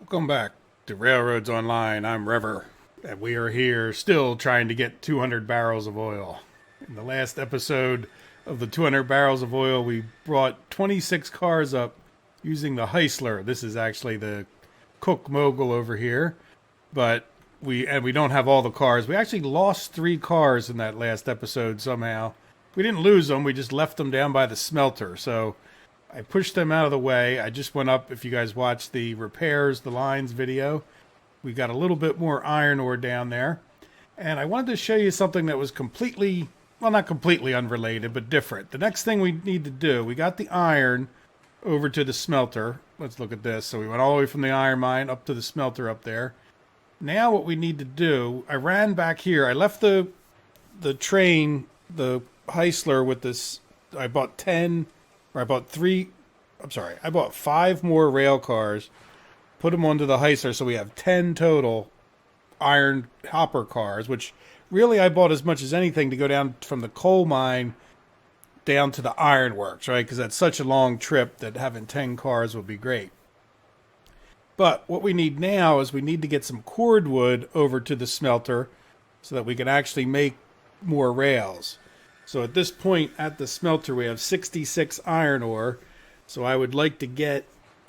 Welcome back to Railroads Online. I'm Rever, and we are here still trying to get 200 barrels of oil. In the last episode of the 200 barrels of oil, we brought 26 cars up using the Heisler. This is actually the Cook Mogul over here, but we don't have all the cars. We actually lost 3 cars in that last episode somehow. We didn't lose them, we just left them down by the smelter, so I pushed them out of the way. I just went up, if you guys watched the repairs, the lines video, we got a little bit more iron ore down there. And I wanted to show you something that was completely, well, not completely unrelated, but different. The next thing we need to do, we got the iron over to the smelter. Let's look at this. So we went all the way from the iron mine up to the smelter up there. Now what we need to do, I ran back here. I left the train, the Heisler with this, I bought 5 more rail cars, put them onto the Heisler, so we have 10 total iron hopper cars, which really I bought as much as anything to go down from the coal mine down to the ironworks, right? Because that's such a long trip that having 10 cars would be great. But what we need now is we need to get some cordwood over to the smelter so that we can actually make more rails. So at this point at the smelter, we have 66 iron ore. So I would like to get,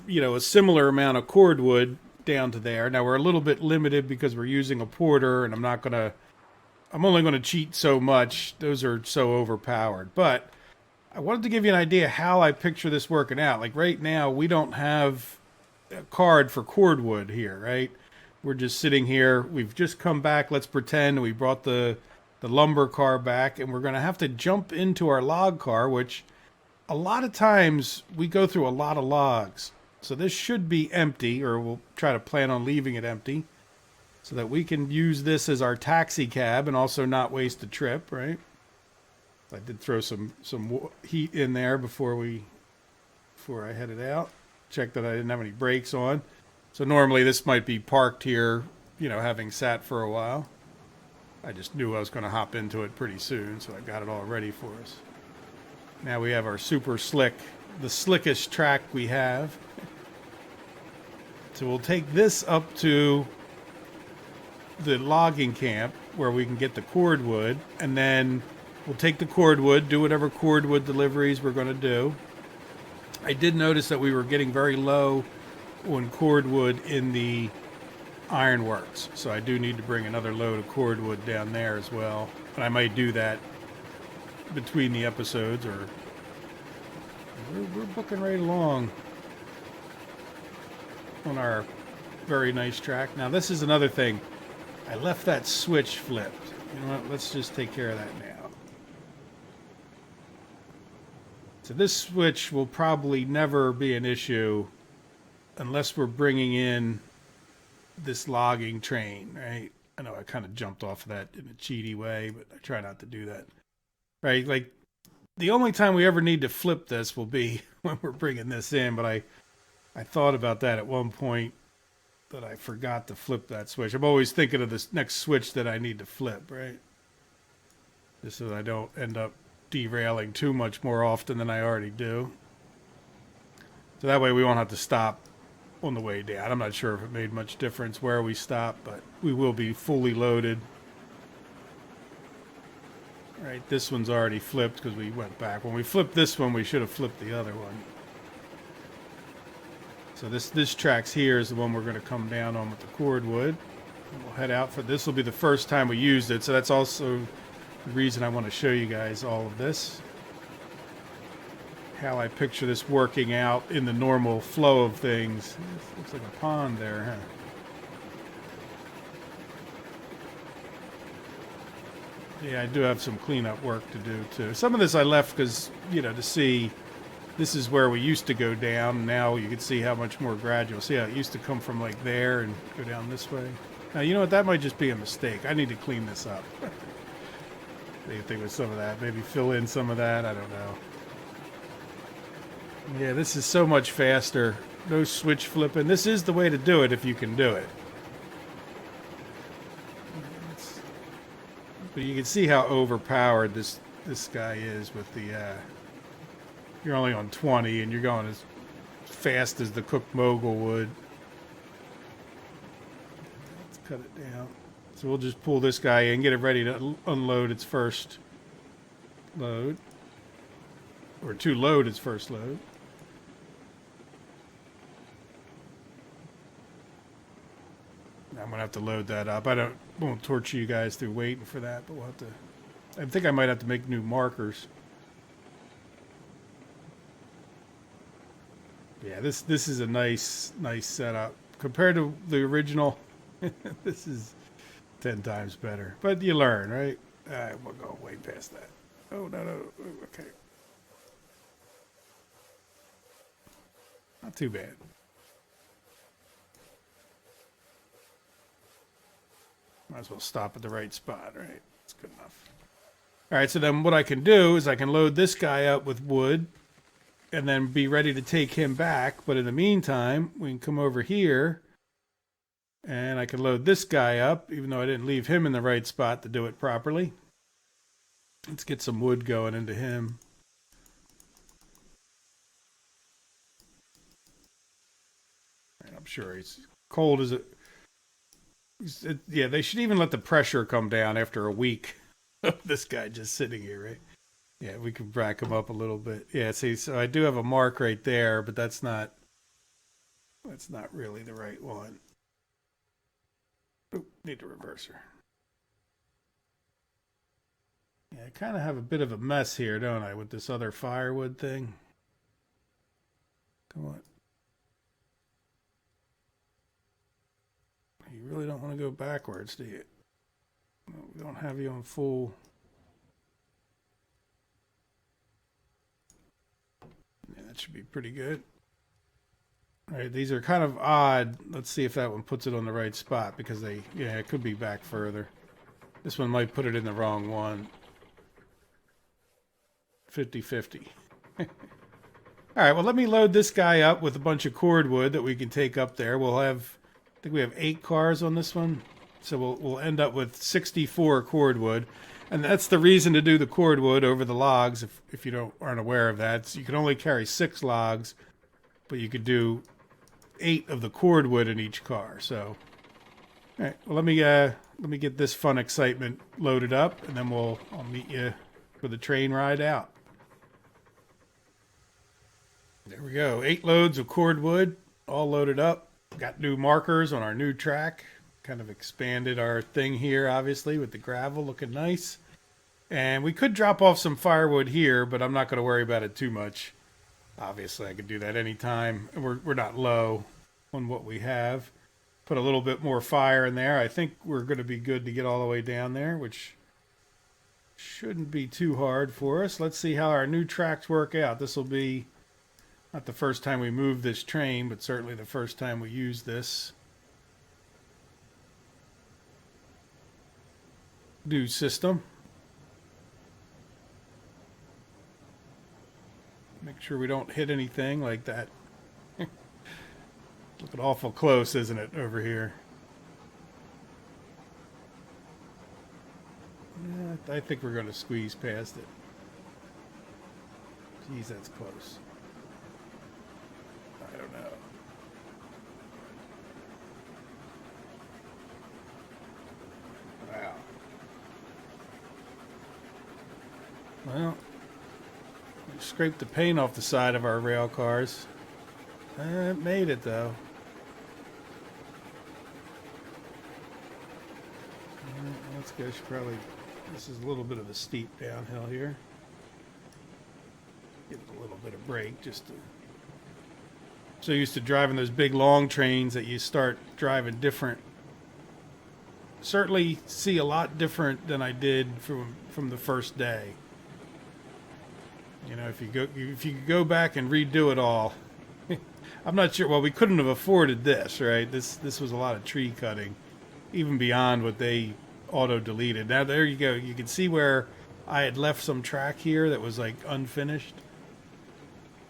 a similar amount of cordwood down to there. Now we're a little bit limited because we're using a porter, and I'm only going to cheat so much. Those are so overpowered. But I wanted to give you an idea how I picture this working out. Like right now, we don't have a card for cordwood here, right? We're just sitting here. We've just come back. Let's pretend we brought the lumber car back, and we're going to have to jump into our log car, which a lot of times we go through a lot of logs. So this should be empty, or we'll try to plan on leaving it empty so that we can use this as our taxi cab and also not waste a trip, right? I did throw some heat in there before I headed out. Check that I didn't have any brakes on. So normally this might be parked here, having sat for a while. I just knew I was going to hop into it pretty soon, so I got it all ready for us. Now we have our super slick, the slickest track we have. So we'll take this up to the logging camp where we can get the cordwood, and then we'll take the cordwood, do whatever cordwood deliveries we're going to do. I did notice that we were getting very low on cordwood in the ironworks, so I do need to bring another load of cordwood down there as well, and I might do that between the episodes, or we're booking right along on our very nice track. Now this is another thing, I left that switch flipped. You know what, let's just take care of that now. So this switch will probably never be an issue unless we're bringing in this logging train, right? I know I kind of jumped off of that in a cheaty way, but I try not to do that. Right, like the only time we ever need to flip this will be when we're bringing this in, but I thought about that at one point, but I forgot to flip that switch. I'm always thinking of this next switch that I need to flip, right? Just so that I don't end up derailing too much more often than I already do. So that way we won't have to stop on the way down. I'm not sure if it made much difference where we stop, but we will be fully loaded. Right, this one's already flipped because we went back. When we flipped this one, we should have flipped the other one. So this tracks here is the one we're going to come down on with the cordwood. And we'll head out for this. Will be the first time we used it, so that's also the reason I want to show you guys all of this. How I picture this working out in the normal flow of things. This looks like a pond there, huh? Yeah, I do have some cleanup work to do too. Some of this I left because, to see this is where we used to go down. Now you can see how much more gradual. See how it used to come from like there and go down this way. Now, you know what? That might just be a mistake. I need to clean this up. Think with some of that. Maybe fill in some of that. I don't know. Yeah, this is so much faster. No switch flipping. This is the way to do it if you can do it. But you can see how overpowered this guy is with the, you're only on 20 and you're going as fast as the Cook Mogul would. cut it down. So we'll just pull this guy in, get it ready to unload its first load. Or to load its first load. I'm going to have to load that up. Won't torture you guys through waiting for that, but we'll have to... I think I might have to make new markers. Yeah, this is a nice setup. Compared to the original, this is 10 times better. But you learn, right? We'll go way past that. Oh, no. Okay. Not too bad. Might as well stop at the right spot, right? That's good enough. All right, so then what I can do is I can load this guy up with wood and then be ready to take him back. But in the meantime, we can come over here and I can load this guy up, even though I didn't leave him in the right spot to do it properly. Let's get some wood going into him. And I'm sure he's cold as it. Yeah, they should even let the pressure come down after a week of this guy just sitting here, right? Yeah, we can back him up a little bit. Yeah, see, so I do have a mark right there, but that's not really the right one. Oop, need a reverser. Yeah, I kind of have a bit of a mess here, don't I, with this other firewood thing? Come on. You really don't want to go backwards, do you? No, we don't have you on full. Yeah, that should be pretty good. All right, these are kind of odd. Let's see if that one puts it on the right spot because it could be back further. This one might put it in the wrong one. 50-50. All right, well, let me load this guy up with a bunch of cordwood that we can take up there. I think we have 8 cars on this one. So we'll end up with 64 cordwood. And that's the reason to do the cordwood over the logs, if you aren't aware of that. So you can only carry 6 logs, but you could do 8 of the cordwood in each car. So, all right, well, let me get this fun excitement loaded up, and then I'll meet you for the train ride out. There we go. 8 loads of cordwood, all loaded up. Got new markers on our new track. Kind of expanded our thing here, obviously, with the gravel looking nice. And we could drop off some firewood here, but I'm not going to worry about it too much. Obviously, I could do that anytime. We're not low on what we have. Put a little bit more fire in there. I think we're going to be good to get all the way down there, which shouldn't be too hard for us. Let's see how our new tracks work out. This will be not the first time we move this train, but certainly the first time we use this new system. Make sure we don't hit anything like that. Looking awful close, isn't it, over here? Yeah, I think we're going to squeeze past it. Jeez, that's close. I don't know. Wow. Well, we scraped the paint off the side of our rail cars. It made it, though. Let's go. This is a little bit of a steep downhill here. Give it a little bit of break just to... So used to driving those big long trains that you start driving different. Certainly see a lot different than I did from the first day. You know, if you go back and redo it all, I'm not sure. Well, we couldn't have afforded this, right? This was a lot of tree cutting, even beyond what they auto deleted. Now there you go. You can see where I had left some track here that was like unfinished,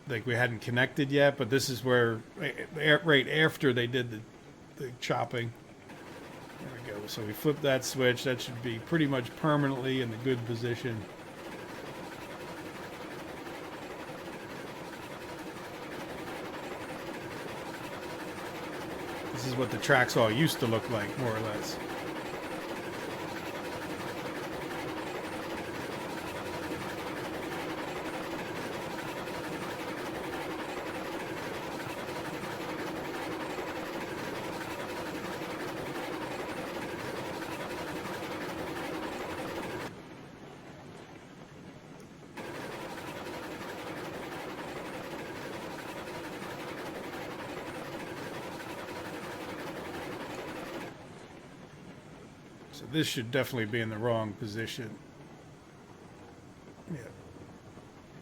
like we hadn't connected yet. But this is where right after they did the chopping. There we go. So we flipped that switch. That should be pretty much permanently in the good position. This is what the tracks all used to look like, more or less. So this should definitely be in the wrong position. Yeah.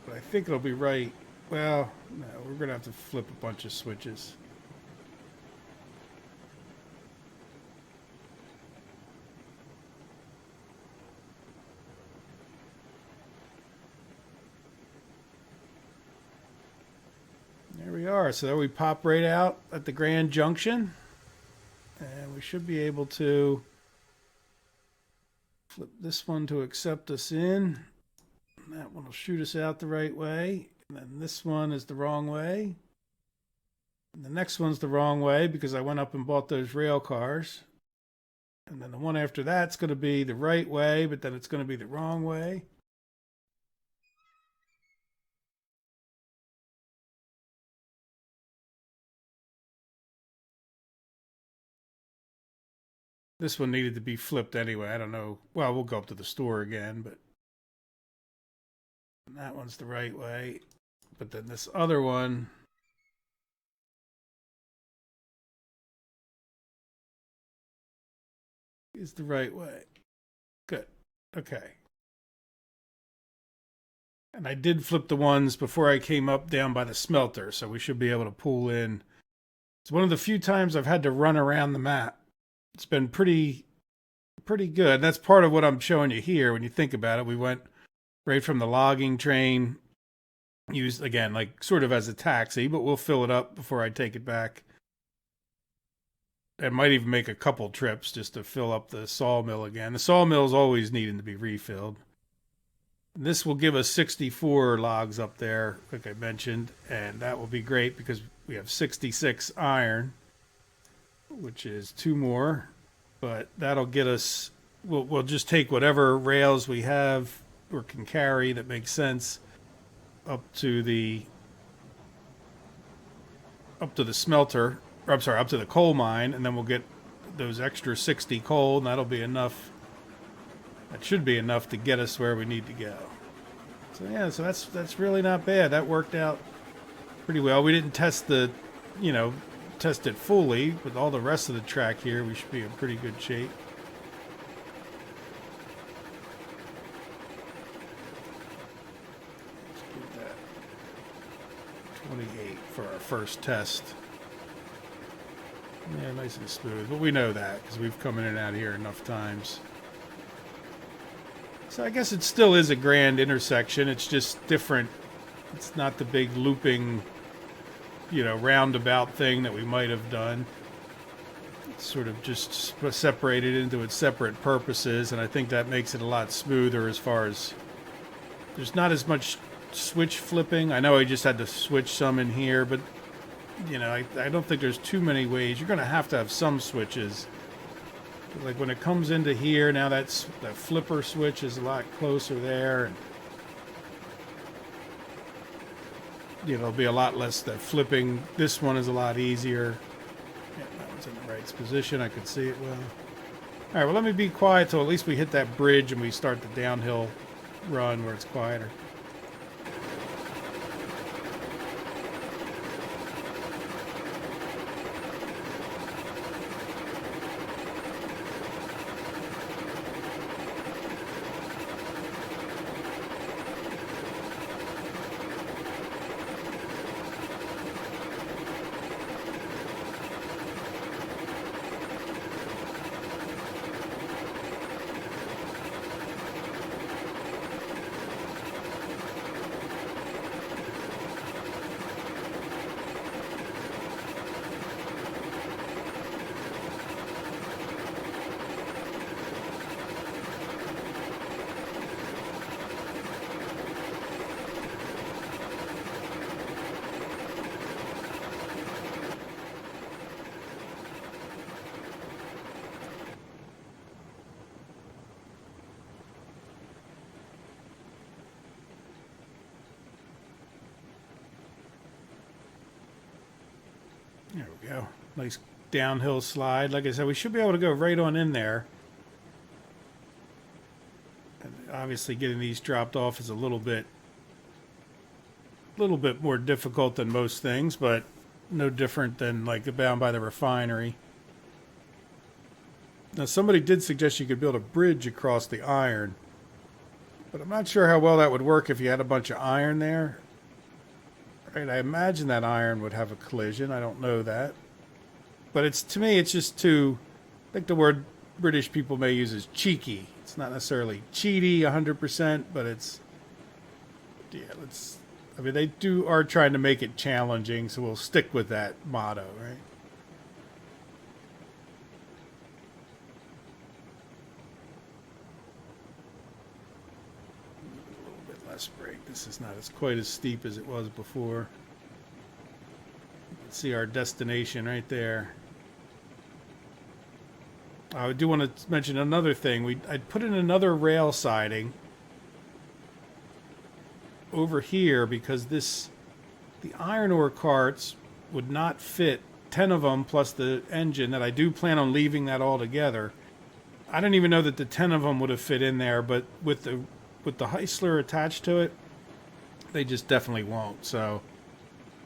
But I think it'll be right. Well, no, we're going to have to flip a bunch of switches. There we are. So there we pop right out at the Grand Junction. And we should be able to flip this one to accept us in. That one will shoot us out the right way. And then this one is the wrong way. And the next one's the wrong way because I went up and bought those rail cars. And then the one after that's going to be the right way, but then it's going to be the wrong way. This one needed to be flipped anyway. I don't know. Well, we'll go up to the store again, but that one's the right way. But then this other one is the right way. Good. Okay. And I did flip the ones before I came up down by the smelter, so we should be able to pull in. It's one of the few times I've had to run around the map. It's been pretty good. That's part of what I'm showing you here. When you think about it, we went right from the logging train, used again like sort of as a taxi, but we'll fill it up before I take it back. I might even make a couple trips just to fill up the sawmill again. The sawmill is always needing to be refilled. This will give us 64 logs up there, like I mentioned, and that will be great because we have 66 iron, which is 2 more, but that'll get us, we'll just take whatever rails we have or can carry that makes sense up to the smelter, or I'm sorry, up to the coal mine, and then we'll get those extra 60 coal, and that'll be enough. That should be enough to get us where we need to go. So yeah, so that's really not bad. That worked out pretty well. We didn't test the, test it fully, but all the rest of the track here, we should be in pretty good shape. Let's give that 28 for our first test. Yeah, nice and smooth. But we know that because we've come in and out here enough times. So I guess it still is a grand intersection. It's just different. It's not the big looping, roundabout thing that we might have done. It's sort of just separated into its separate purposes, and I think that makes it a lot smoother as far as there's not as much switch flipping. I know I just had to switch some in here, but I don't think there's too many ways. You're going to have some switches. Like when it comes into here, now that flipper switch is a lot closer there, and it'll be a lot less the flipping. This one is a lot easier. Yeah, that one's in the right position. I could see it well. All right, well, let me be quiet till at least we hit that bridge and we start the downhill run where it's quieter. There we go. Nice downhill slide. Like I said, we should be able to go right on in there. And obviously getting these dropped off is a little bit more difficult than most things, but no different than like down by the refinery. Now somebody did suggest you could build a bridge across the iron, but I'm not sure how well that would work if you had a bunch of iron there. Right, I imagine that iron would have a collision. I don't know that. But it's, to me, it's just too, I think the word British people may use is cheeky. It's not necessarily cheaty 100%, but it's, yeah, I mean, they are trying to make it challenging, so we'll stick with that motto, right? A little bit less break. This is not quite as steep as it was before. You can see our destination right there. I do want to mention another thing. I'd put in another rail siding over here because the iron ore carts would not fit 10 of them plus the engine that I do plan on leaving that all together. I don't even know that the 10 of them would have fit in there, but with the Heisler attached to it, they just definitely won't. So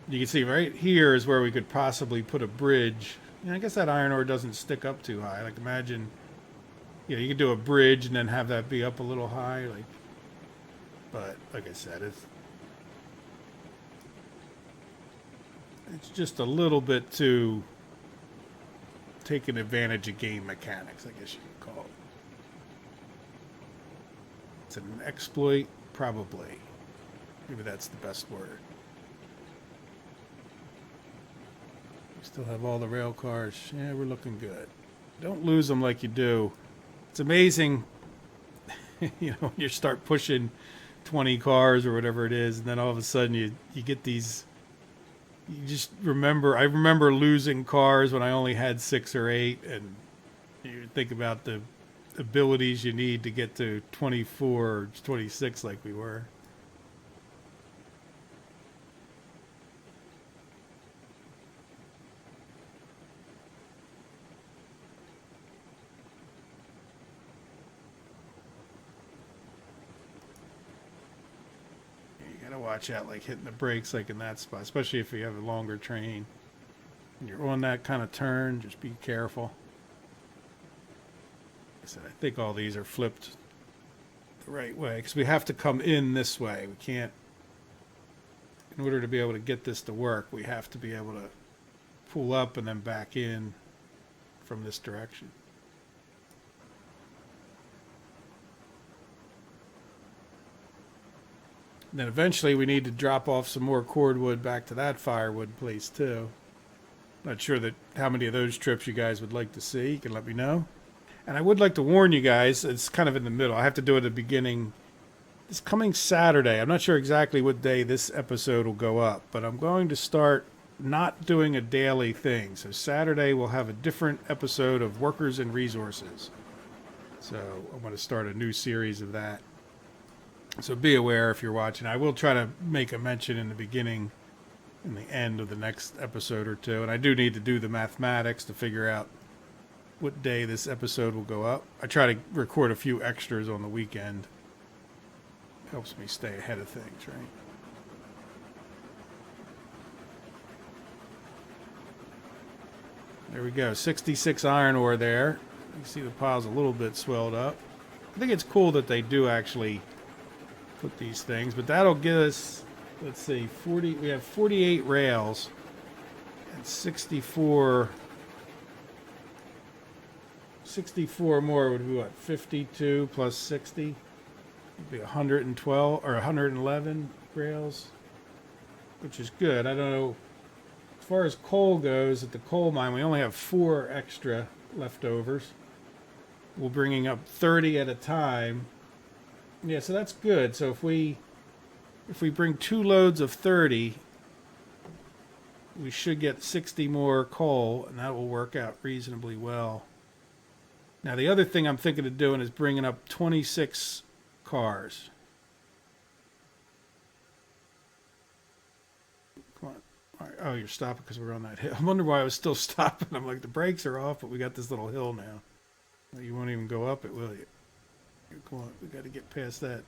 you can see right here is where we could possibly put a bridge. I guess that iron ore doesn't stick up too high. Like imagine, you could do a bridge and then have that be up a little high. But like I said, it's just a little bit too taking advantage of game mechanics, I guess you could call it. It's an exploit, probably. Maybe that's the best word. We still have all the rail cars. Yeah, we're looking good. Don't lose them like you do. It's amazing, when you start pushing 20 cars or whatever it is, and then all of a sudden you get these. You just remember. I remember losing cars when I only had 6 or 8, and you think about the abilities you need to get to 24 or 26 like we were. Watch out, like hitting the brakes like in that spot, especially if you have a longer train and you're on that kind of turn. Just be careful. Like I said, I think all these are flipped the right way because we have to come in this way. We can't, in order to be able to get this to work, we have to be able to pull up and then back in from this direction. And then eventually we need to drop off some more cordwood back to that firewood place too. Not sure how many of those trips you guys would like to see. You can let me know. And I would like to warn you guys, it's kind of in the middle. I have to do it at the beginning. This coming Saturday, I'm not sure exactly what day this episode will go up, but I'm going to start not doing a daily thing. So Saturday we'll have a different episode of Workers and Resources. So I'm going to start a new series of that. So be aware if you're watching. I will try to make a mention in the beginning and the end of the next episode or two. And I do need to do the mathematics to figure out what day this episode will go up. I try to record a few extras on the weekend. Helps me stay ahead of things, right? There we go. 66 iron ore there. You see the pile's a little bit swelled up. I think it's cool that they do actually put these things, but that'll get us, let's see, 40. We have 48 rails and 64 more would be what, 52 plus 60 would be 112 or 111 rails, which is good. I don't know, as far as coal goes, at the coal mine we only have 4 extra leftovers. We're bringing up 30 at a time. Yeah, so that's good. So if we bring 2 loads of 30, we should get 60 more coal, and that will work out reasonably well. Now, the other thing I'm thinking of doing is bringing up 26 cars. Come on. All right. Oh, you're stopping because we're on that hill. I wonder why I was still stopping. I'm like, the brakes are off, but we got this little hill now. Well, you won't even go up it, will you? Come on, we got to get past that.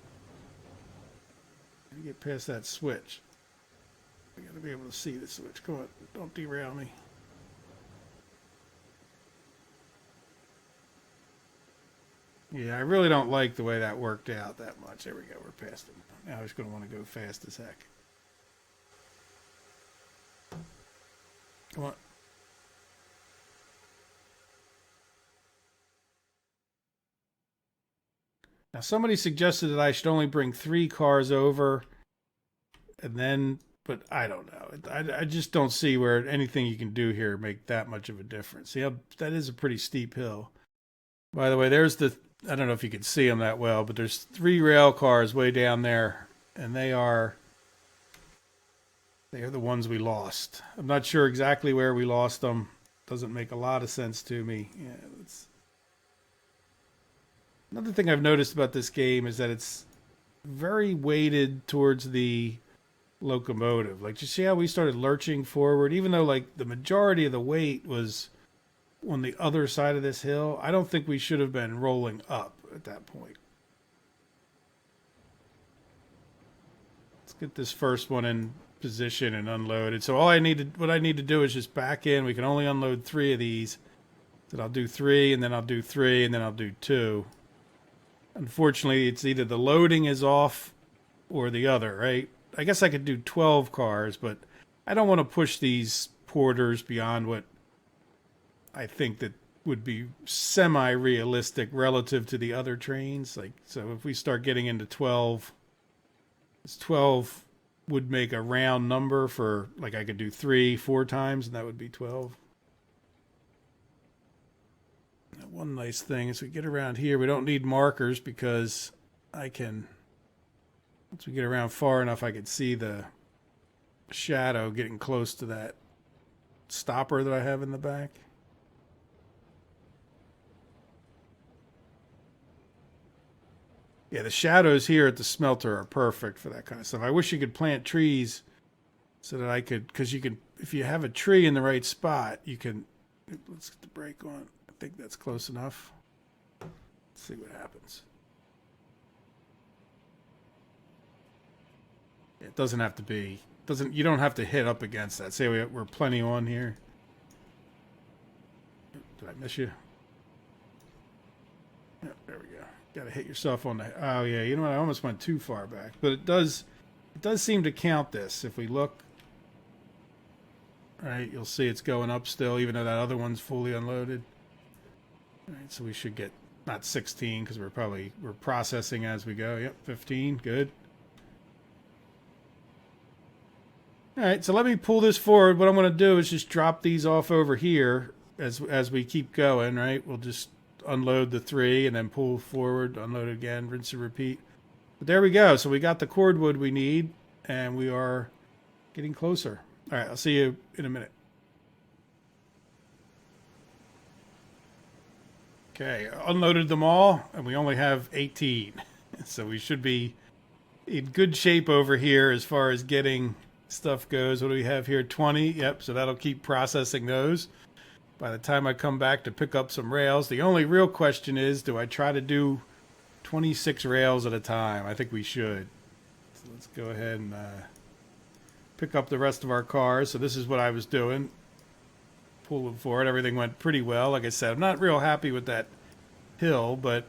Get past that switch. We got to be able to see the switch. Come on, don't derail me. Yeah, I really don't like the way that worked out that much. There we go, we're past it. Now I was going to want to go fast as heck. Come on. Now somebody suggested that I should only bring 3 cars over, and then, but I don't know. I just don't see where anything you can do here make that much of a difference. Yeah, that is a pretty steep hill. By the way, there's the, I don't know if you can see them that well, but there's 3 rail cars way down there, and they are the ones we lost. I'm not sure exactly where we lost them. Doesn't make a lot of sense to me. Yeah, that's another thing I've noticed about this game is that it's very weighted towards the locomotive. Like, you see how we started lurching forward, even though like the majority of the weight was on the other side of this hill. I don't think we should have been rolling up at that point. Let's get this first one in position and unloaded. So what I need to do is just back in. We can only unload 3 of these. So I'll do 3, and then I'll do 3, and then I'll do 2. Unfortunately, it's either the loading is off or the other, right? I guess I could do 12 cars, but I don't want to push these porters beyond what I think that would be semi-realistic relative to the other trains. Like, so if we start getting into 12, 12 would make a round number for, like, I could do 3, 4 times, and that would be 12. One nice thing is we get around here, we don't need markers because I can, once we get around far enough, I can see the shadow getting close to that stopper that I have in the back. Yeah, the shadows here at the smelter are perfect for that kind of stuff. I wish you could plant trees so that I could, because you can, if you have a tree in the right spot, you can, let's get the brake on. I think that's close enough. Let's see what happens. It doesn't have to be, you don't have to hit up against that. Say we're plenty on here. Did I miss you? Yeah, there we go. Got to hit yourself on the, oh yeah, you know what, I almost went too far back. But it does seem to count this. If we look, right, you'll see it's going up still, even though that other one's fully unloaded. All right, so we should get, not 16, because we're processing as we go. Yep, 15, good. All right, so let me pull this forward. What I'm going to do is just drop these off over here as we keep going, right? We'll just unload the 3 and then pull forward, unload again, rinse and repeat. But there we go. So we got the cordwood we need, and we are getting closer. All right, I'll see you in a minute. Okay, unloaded them all, and we only have 18. So we should be in good shape over here as far as getting stuff goes. What do we have here? 20. Yep, so that'll keep processing those. By the time I come back to pick up some rails, the only real question is, do I try to do 26 rails at a time? I think we should. So let's go ahead and pick up the rest of our cars. So this is what I was doing. Pull them forward. Everything went pretty well. Like I said, I'm not real happy with that hill, but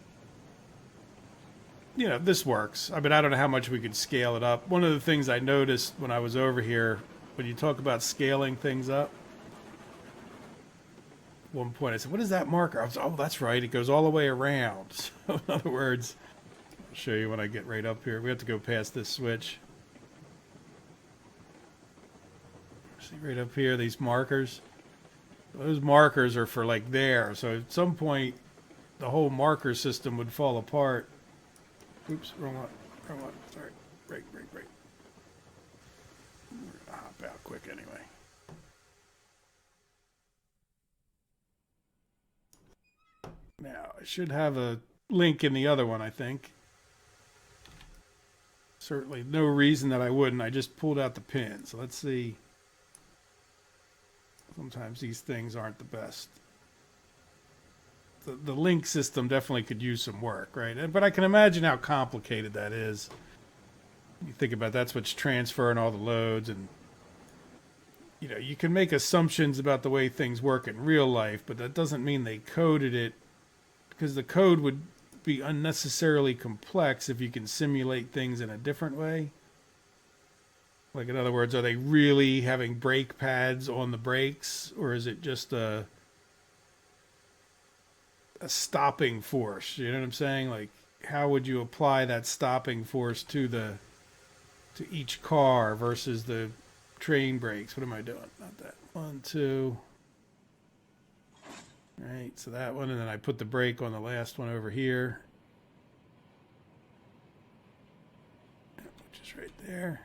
you know, this works. I mean, I don't know how much we could scale it up. One of the things I noticed when I was over here, when you talk about scaling things up, at one point I said, what is that marker? I was, oh, that's right. It goes all the way around. So in other words, I'll show you when I get right up here. We have to go past this switch. See right up here, these markers. Those markers are for like there. So at some point, the whole marker system would fall apart. Oops, wrong one. Wrong one. Sorry. Break. We're going to hop out quick anyway. Now, I should have a link in the other one, I think. Certainly no reason that I wouldn't. I just pulled out the pin. So let's see. Sometimes these things aren't the best. The link system definitely could use some work, right? But I can imagine how complicated that is. You think about that's what's transferring all the loads, and you can make assumptions about the way things work in real life, but that doesn't mean they coded it, because the code would be unnecessarily complex if you can simulate things in a different way. Like, in other words, are they really having brake pads on the brakes, or is it just a stopping force? You know what I'm saying? Like, how would you apply that stopping force to each car versus the train brakes? What am I doing? Not that. 1, 2. Right, so that one, and then I put the brake on the last one over here, which is right there.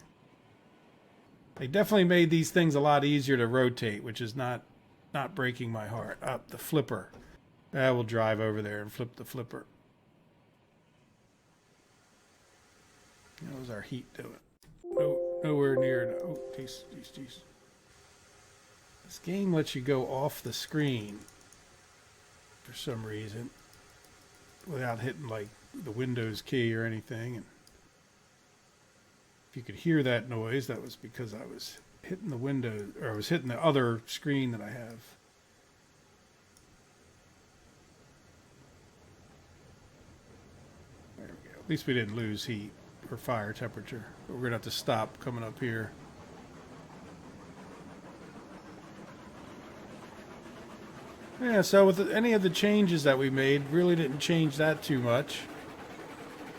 They definitely made these things a lot easier to rotate, which is not breaking my heart. Up the flipper. I will drive over there and flip the flipper. How's our heat doing? Nowhere near. Oh, jeez. This game lets you go off the screen for some reason without hitting like the Windows key or anything. And if you could hear that noise, that was because I was hitting the window, or I was hitting the other screen that I have. There we go. At least we didn't lose heat or fire temperature. But we're going to have to stop coming up here. Yeah, so with any of the changes that we made, really didn't change that too much.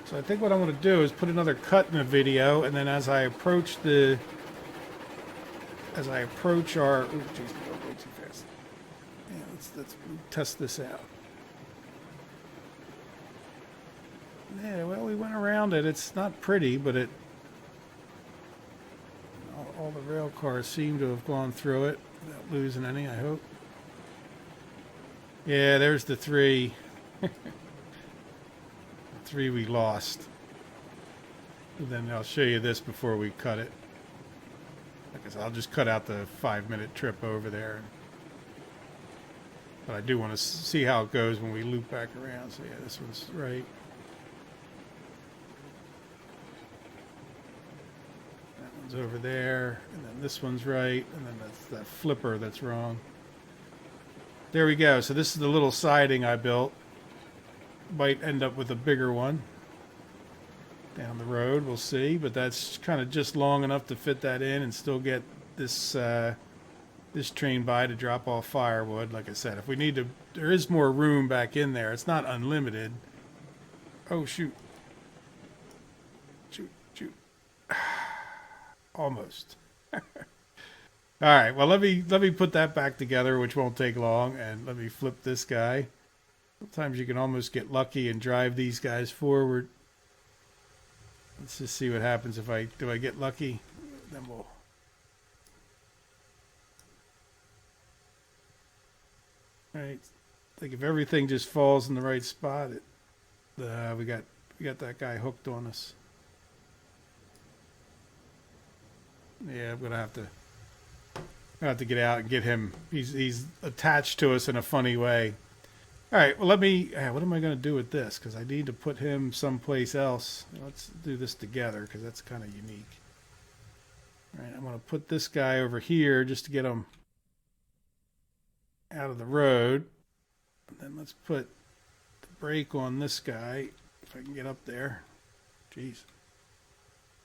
So I think what I want to do is put another cut in the video, and then as I approach our, oh geez, we went way too fast. Yeah, let's test this out. Yeah, well, we went around it. It's not pretty, but all the rail cars seem to have gone through it without losing any, I hope. Yeah, there's the 3. The 3 we lost. And then I'll show you this before we cut it. Like I said, I'll just cut out the 5-minute trip over there. But I do want to see how it goes when we loop back around. So yeah, this one's right. That one's over there. And then this one's right. And then that's that flipper that's wrong. There we go. So this is the little siding I built. Might end up with a bigger one down the road. We'll see. But that's kind of just long enough to fit that in and still get this this train by to drop off firewood. Like I said, if we need to, there is more room back in there. It's not unlimited. Oh, shoot. Shoot. Almost. All right, well, let me put that back together, which won't take long, and let me flip this guy. Sometimes you can almost get lucky and drive these guys forward. Let's just see what happens if do I get lucky? Then we'll. All right, like if everything just falls in the right spot, we got that guy hooked on us. Yeah, I'm gonna have to get out and get him. He's attached to us in a funny way. All right, well, what am I going to do with this? Because I need to put him someplace else. Let's do this together because that's kind of unique. All right, I'm going to put this guy over here just to get him out of the road. And then let's put the brake on this guy, if I can get up there. Jeez.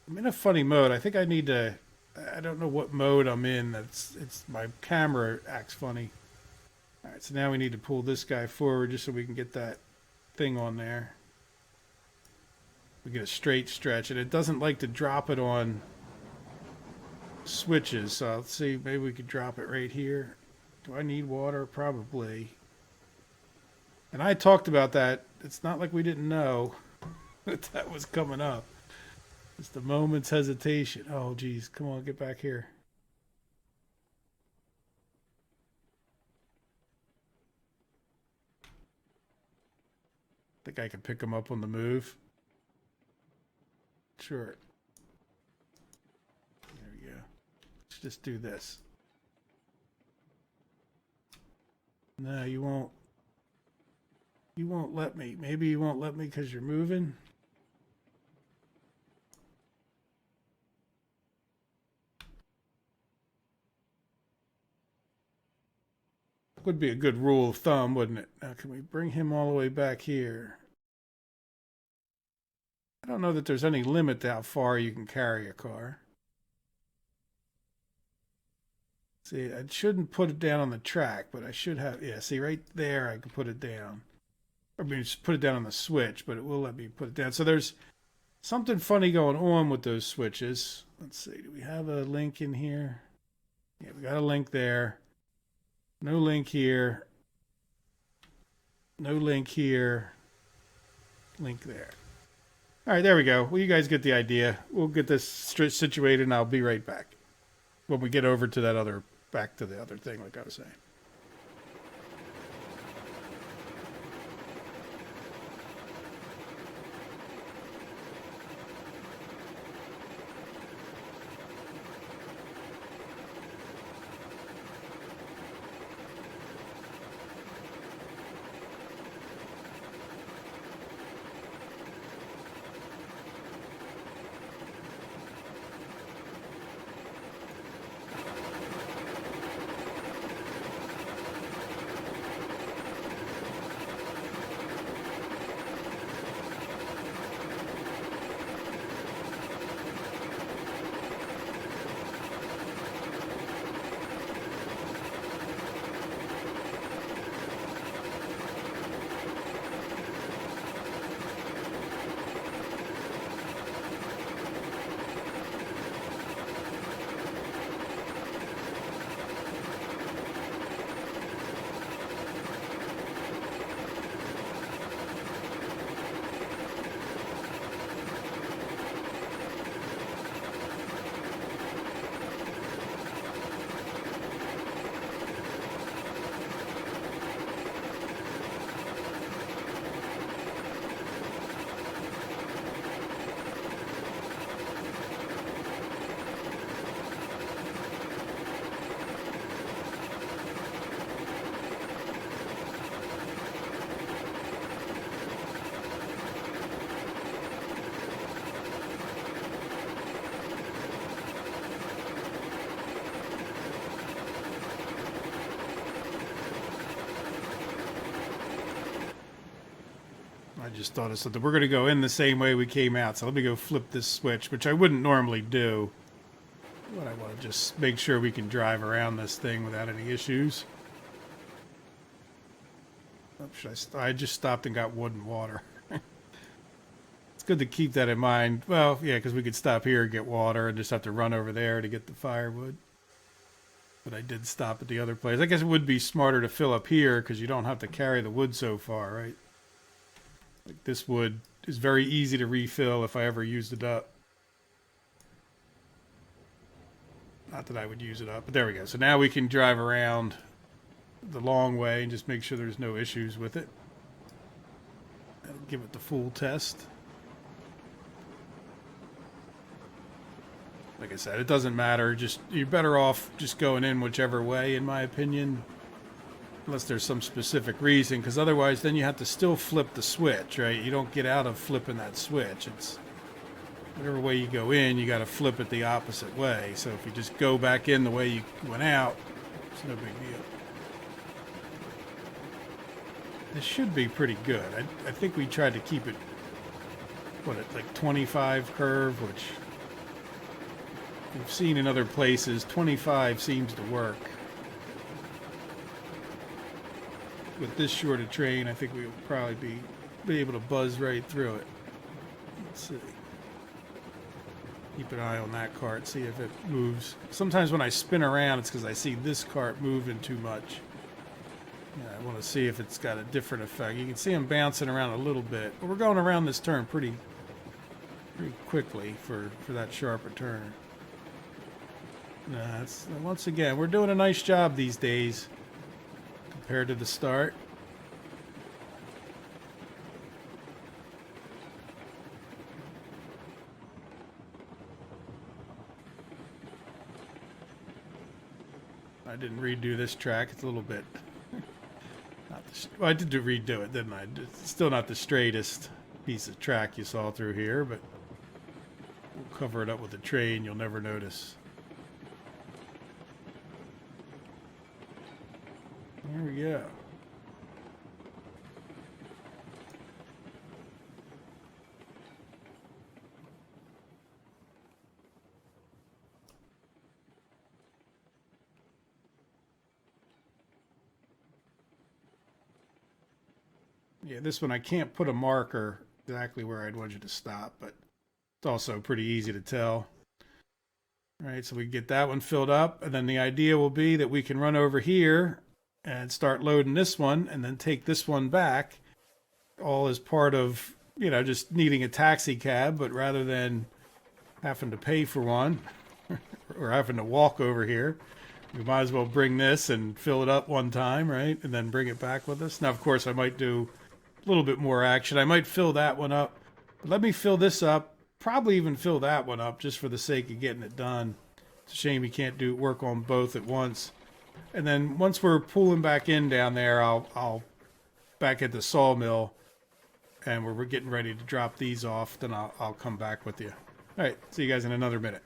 I'm in a funny mode. I think I need to... I don't know what mode I'm in. It's my camera acts funny. All right, so now we need to pull this guy forward just so we can get that thing on there. We get a straight stretch, and it doesn't like to drop it on switches. So let's see, maybe we could drop it right here. Do I need water? Probably. And I talked about that. It's not like we didn't know that was coming up. Just a moment's hesitation. Oh, geez. Come on, get back here. Think I can pick him up on the move? Sure. There we go. Let's just do this. No, you won't. You won't let me. Maybe you won't let me because you're moving. Would be a good rule of thumb, wouldn't it? Now, can we bring him all the way back here? I don't know that there's any limit to how far you can carry a car. See, I shouldn't put it down on the track, but I should have. Yeah, see, right there, I can put it down. I mean, just put it down on the switch, but it will let me put it down. So there's something funny going on with those switches. Let's see, do we have a link in here? Yeah, we got a link there. No link here. No link here. Link there. All right, there we go. Well, you guys get the idea. We'll get this situated, and I'll be right back when we get over to that other, back to the other thing, like I was saying. I just thought of something. We're going to go in the same way we came out. So let me go flip this switch, which I wouldn't normally do. But I want to just make sure we can drive around this thing without any issues. Oh, I just stopped and got wood and water. It's good to keep that in mind. Well, yeah, because we could stop here and get water and just have to run over there to get the firewood. But I did stop at the other place. I guess it would be smarter to fill up here because you don't have to carry the wood so far, right? Like this wood is very easy to refill if I ever used it up. Not that I would use it up, but there we go. So now we can drive around the long way and just make sure there's no issues with it. I'll give it the full test. Like I said, it doesn't matter. Just you're better off just going in whichever way, in my opinion. Unless there's some specific reason, because otherwise then you have to still flip the switch, right? You don't get out of flipping that switch. It's whatever way you go in, you got to flip it the opposite way. So if you just go back in the way you went out, it's no big deal. This should be pretty good. I think we tried to keep it, like 25 curve, which we've seen in other places. 25 seems to work. With this short a train, I think we will probably be able to buzz right through it. Let's see. Keep an eye on that cart, see if it moves. Sometimes when I spin around, it's because I see this cart moving too much. Yeah, I want to see if it's got a different effect. You can see them bouncing around a little bit, but we're going around this turn pretty quickly for that sharper turn. Once again, we're doing a nice job these days. Compared to the start. I didn't redo this track. It's a little bit Well, I did redo it, didn't I? It's still not the straightest piece of track you saw through here, but we'll cover it up with a tray and you'll never notice. There we go. Yeah, this one I can't put a marker exactly where I'd want you to stop, but it's also pretty easy to tell. All right, so we get that one filled up, and then the idea will be that we can run over here and start loading this one, and then take this one back, all as part of, you know, just needing a taxi cab, but rather than having to pay for one or having to walk over here, we might as well bring this and fill it up one time, right, and then bring it back with us. Now, of course, I might do a little bit more action. I might fill that one up. But let me fill this up. Probably even fill that one up just for the sake of getting it done. It's a shame you can't work on both at once. And then once we're pulling back in down there, I'll back at the sawmill, and we're getting ready to drop these off. Then I'll come back with you. All right, see you guys in another minute.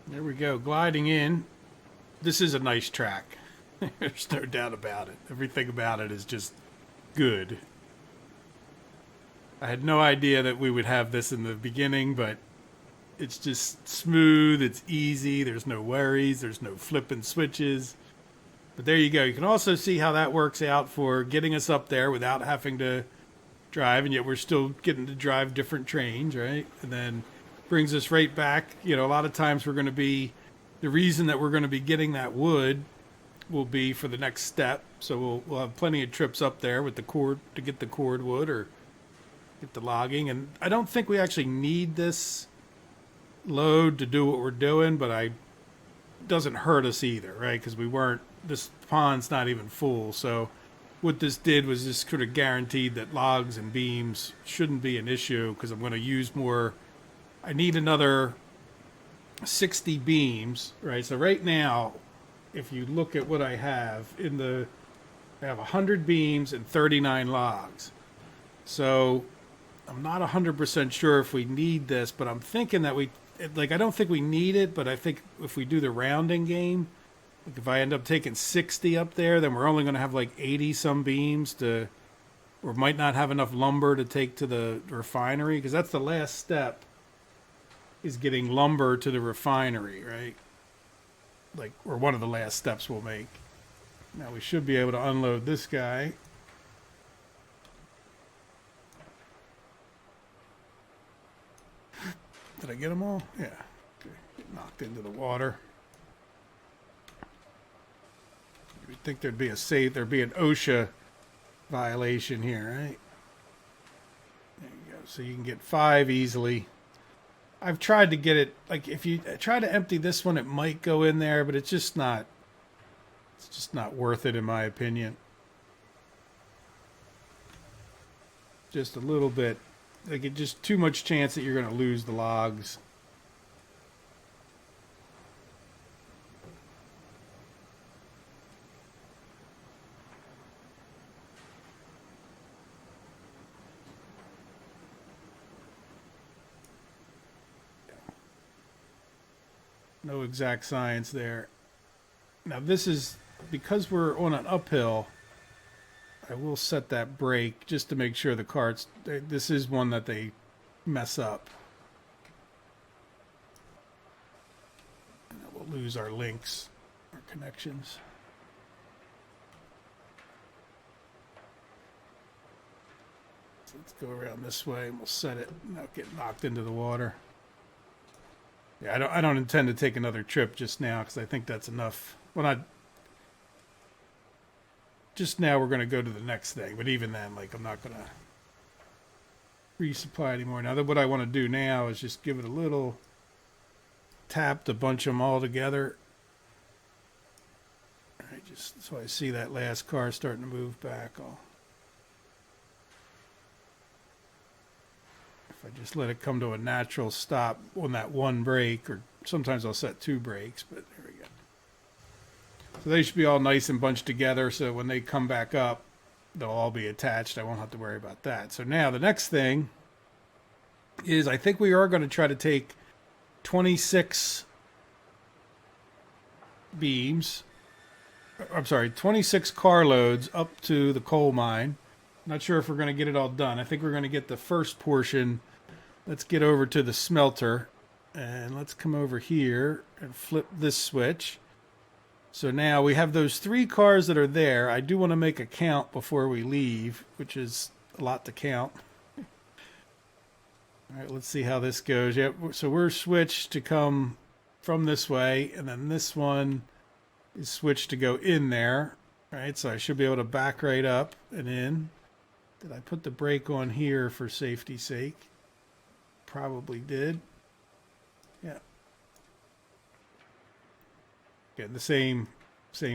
There we go, gliding in. This is a nice track. There's no doubt about it. Everything about it is just good. I had no idea that we would have this in the beginning, but it's just smooth, it's easy, there's no worries, there's no flipping switches. But there you go. You can also see how that works out for getting us up there without having to drive, and yet we're still getting to drive different trains, right? And then brings us right back. You know, a lot of times we're going to be, the reason that we're going to be getting that wood will be for the next step. So we'll have plenty of trips up there with the cord to get the cord wood or get the logging. And I don't think we actually need this load to do what we're doing, but it doesn't hurt us either, right? Because this pond's not even full. So what this did was just sort of guaranteed that logs and beams shouldn't be an issue, because I'm going to use more. I need another 60 beams, right? So right now, if you look at what I have I have 100 beams and 39 logs. So I'm not 100% sure if we need this, but I'm thinking that I don't think we need it, but I think if we do the rounding game, like if I end up taking 60 up there, then we're only going to have like 80 some beams or might not have enough lumber to take to the refinery, because that's the last step, is getting lumber to the refinery, right? Or one of the last steps we'll make. Now we should be able to unload this guy. Did I get them all? Yeah. Okay. Get knocked into the water. You'd think there'd be an OSHA violation here, right? There you go. So you can get 5 easily. I've tried to get it, like if you try to empty this one, it might go in there, but it's just not worth it in my opinion. Just a little bit, like it's just too much chance that you're going to lose the logs. No exact science there. Now this is, because we're on an uphill, I will set that brake just to make sure the carts, this is one that they mess up. And we'll lose our links, our connections. go around this way and we'll set it, not get knocked into the water. Yeah, I don't intend to take another trip just now because I think that's enough. Well, not just now. We're going to go to the next thing, but even then, like, I'm not going to resupply anymore. Now, what I want to do now is just give it a little tap to bunch them all together. All right, just so I see that last car starting to move back. If I just let it come to a natural stop on that one brake, or sometimes I'll set 2 brakes, but there we go. So they should be all nice and bunched together, so when they come back up, they'll all be attached. I won't have to worry about that. So now the next thing is I think we are going to try to take 26 beams. I'm sorry, 26 carloads up to the coal mine. Not sure if we're going to get it all done. I think we're going to get the first portion. Let's get over to the smelter, and let's come over here and flip this switch. So now we have those 3 cars that are there. I do want to make a count before we leave, which is a lot to count. All right, let's see how this goes. Yep, so we're switched to come from this way, and then this one is switched to go in there. All right, so I should be able to back right up and in. Did I put the brake on here for safety's sake? Probably did. Yeah. Again, the same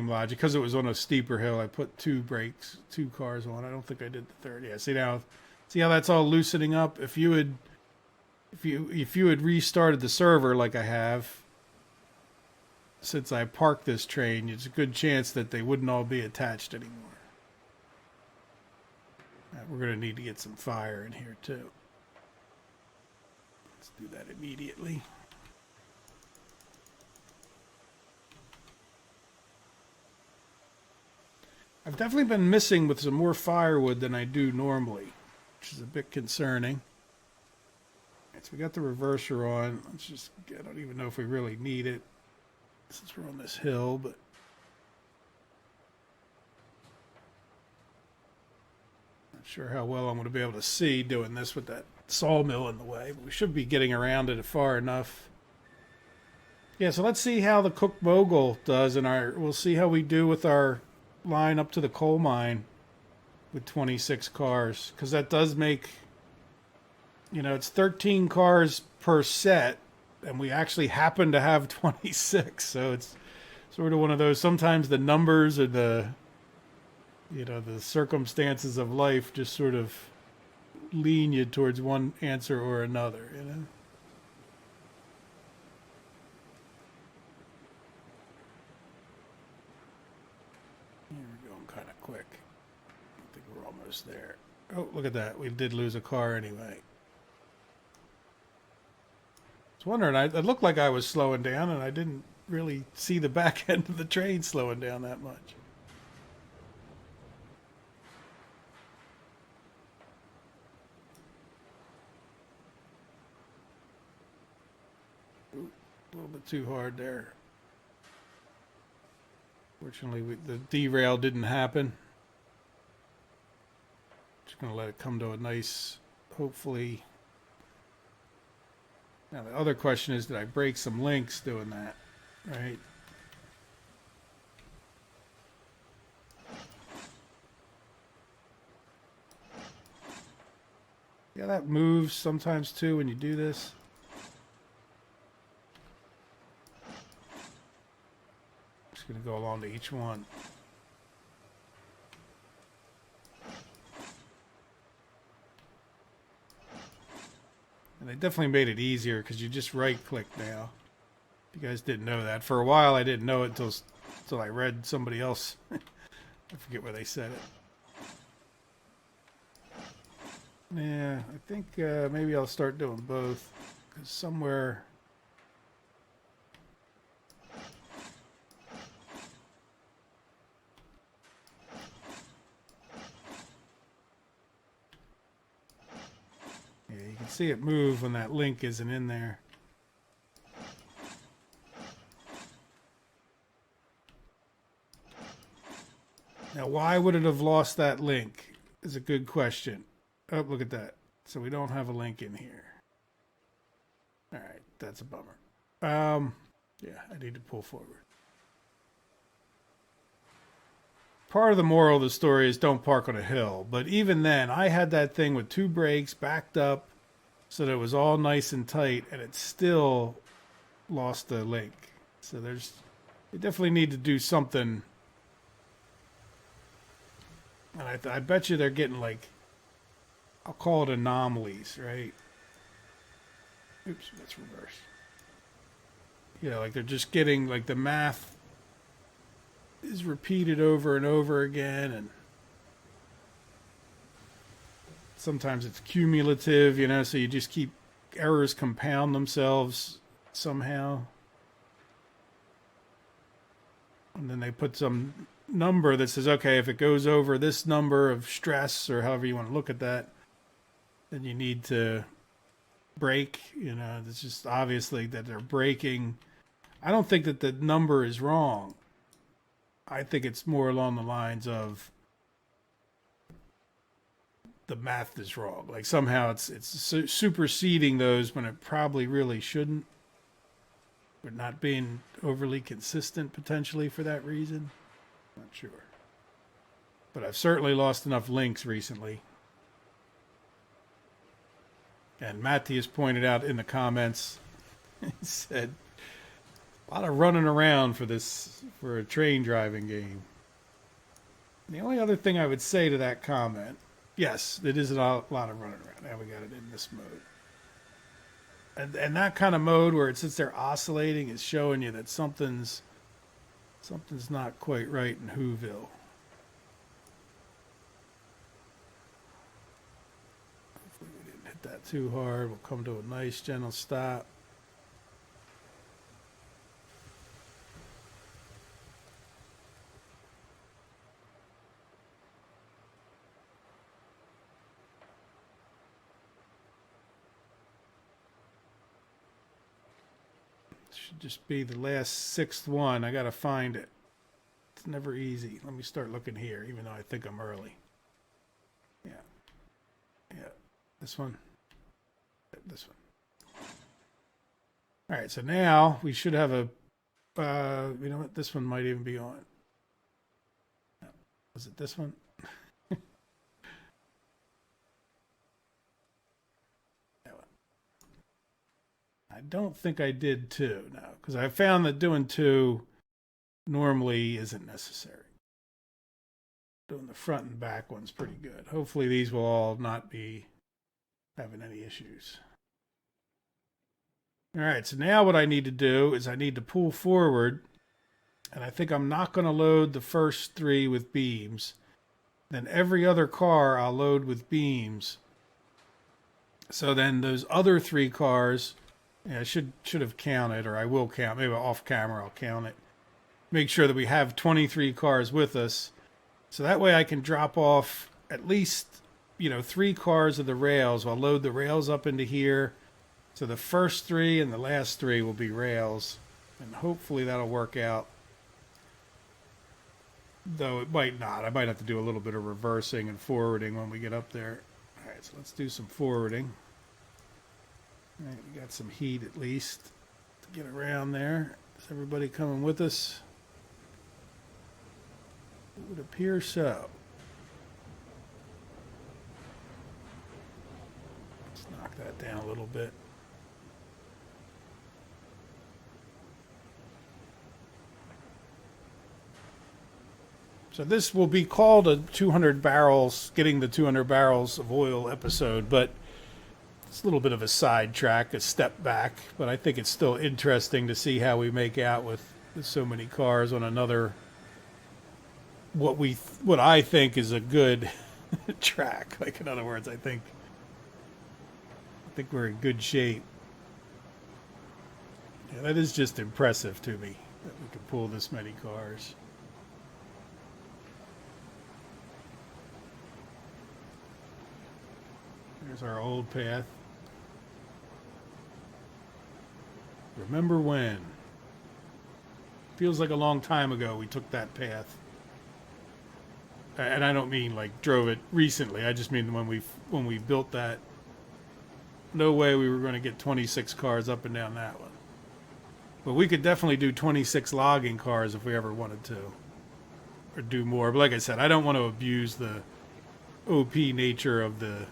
logic. Because it was on a steeper hill, I put 2 brakes, 2 cars on. I don't think I did the third. Yeah, see now, see how that's all loosening up? If you had restarted the server like I have, since I parked this train, it's a good chance that they wouldn't all be attached anymore. We're going to need to get some fire in here too. Let's do that immediately. I've definitely been missing with some more firewood than I do normally, which is a bit concerning. Right, so we got the reverser on. Let's just, I don't even know if we really need it since we're on this hill, but not sure how well I'm going to be able to see doing this with that sawmill in the way, but we should be getting around it far enough. Yeah, so let's see how the Cook Mogul does, and we'll see how we do with our line up to the coal mine with 26 cars, because that does make, you know, it's 13 cars per set, and we actually happen to have 26, so it's sort of one of those, sometimes the numbers or the, you know, the circumstances of life just sort of lean you towards one answer or another, you know. We're going kind of quick. I think we're almost there. Oh, look at that. We did lose a car anyway. I was wondering, it looked like I was slowing down, and I didn't really see the back end of the train slowing down that much. Ooh, a little bit too hard there. Fortunately, the derail didn't happen. Just going to let it come to a nice, hopefully. Now, the other question is, did I break some links doing that? Right? Yeah, that moves sometimes too when you do this. Just going to go along to each one. And they definitely made it easier because you just right-click now. If you guys didn't know that. For a while, I didn't know it until I read somebody else. I forget where they said it. Yeah, I think maybe I'll start doing both. Because somewhere... Yeah, you can see it move when that link isn't in there. Now, why would it have lost that link? Is a good question. Oh, look at that. So we don't have a link in here. All right, that's a bummer. Yeah, I need to pull forward. Part of the moral of the story is don't park on a hill. But even then, I had that thing with 2 brakes backed up so that it was all nice and tight, and it still lost the link. So they definitely need to do something. And I bet you they're getting like, I'll call it anomalies, right? Oops, that's reverse. Yeah, like they're just getting, like the math is repeated over and over again, and sometimes it's cumulative, so you just keep, errors compound themselves somehow. And then they put some number that says, okay, if it goes over this number of stress, or however you want to look at that, then you need to brake. It's just obviously that they're braking. I don't think that the number is wrong. I think it's more along the lines of the math is wrong. Like somehow it's superseding those when it probably really shouldn't. Or not being overly consistent potentially for that reason. Not sure. But I've certainly lost enough links recently. And Matthias pointed out in the comments, he said, a lot of running around for a train driving game. The only other thing I would say to that comment, yes, it is a lot of running around. Now we got it in this mode. And that kind of mode where it sits there oscillating is showing you that something's not quite right in Whoville. Hopefully we didn't hit that too hard. We'll come to a nice gentle stop. Should just be the last 6th one. I gotta find it. It's never easy. Let me start looking here, even though I think I'm early. Yeah. This one. This one. All right. So now we should have a. You know what? This one might even be on. Was it this one? I don't think I did 2, no, because I found that doing 2 normally isn't necessary. Doing the front and back one's pretty good. Hopefully these will all not be having any issues. All right, so now what I need to do is I need to pull forward, and I think I'm not going to load the first 3 with beams. Then every other car I'll load with beams. So then those other 3 cars... Yeah, I should have counted, or I will count. Maybe off camera I'll count it. Make sure that we have 23 cars with us. So that way I can drop off at least, 3 cars of the rails. I'll load the rails up into here. So the first 3 and the last 3 will be rails. And hopefully that'll work out. Though it might not. I might have to do a little bit of reversing and forwarding when we get up there. All right, so let's do some forwarding. All right, we got some heat at least to get around there. Is everybody coming with us? It would appear so. Let's knock that down a little bit. So this will be called a 200 barrels, getting the 200 barrels of oil episode, but it's a little bit of a sidetrack, a step back, but I think it's still interesting to see how we make out with so many cars on another, what I think is a good track. Like, in other words, I think we're in good shape. Yeah, that is just impressive to me that we can pull this many cars. There's our old path. Remember when? Feels like a long time ago we took that path. And I don't mean like drove it recently. I just mean when we built that. No way we were going to get 26 cars up and down that one. But we could definitely do 26 logging cars if we ever wanted to. Or do more. But like I said, I don't want to abuse the OP nature of the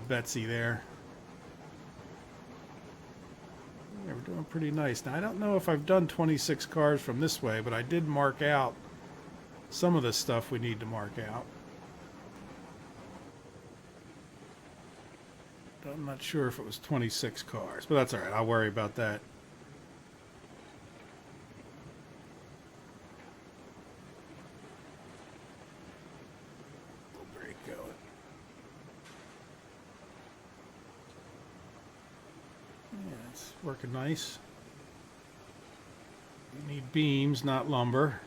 Betsy there. Yeah, we're doing pretty nice. Now, I don't know if I've done 26 cars from this way, but I did mark out some of the stuff we need to mark out. I'm not sure if it was 26 cars, but that's all right. I'll worry about that. Little brake going. Yeah, it's working nice. You need beams, not lumber.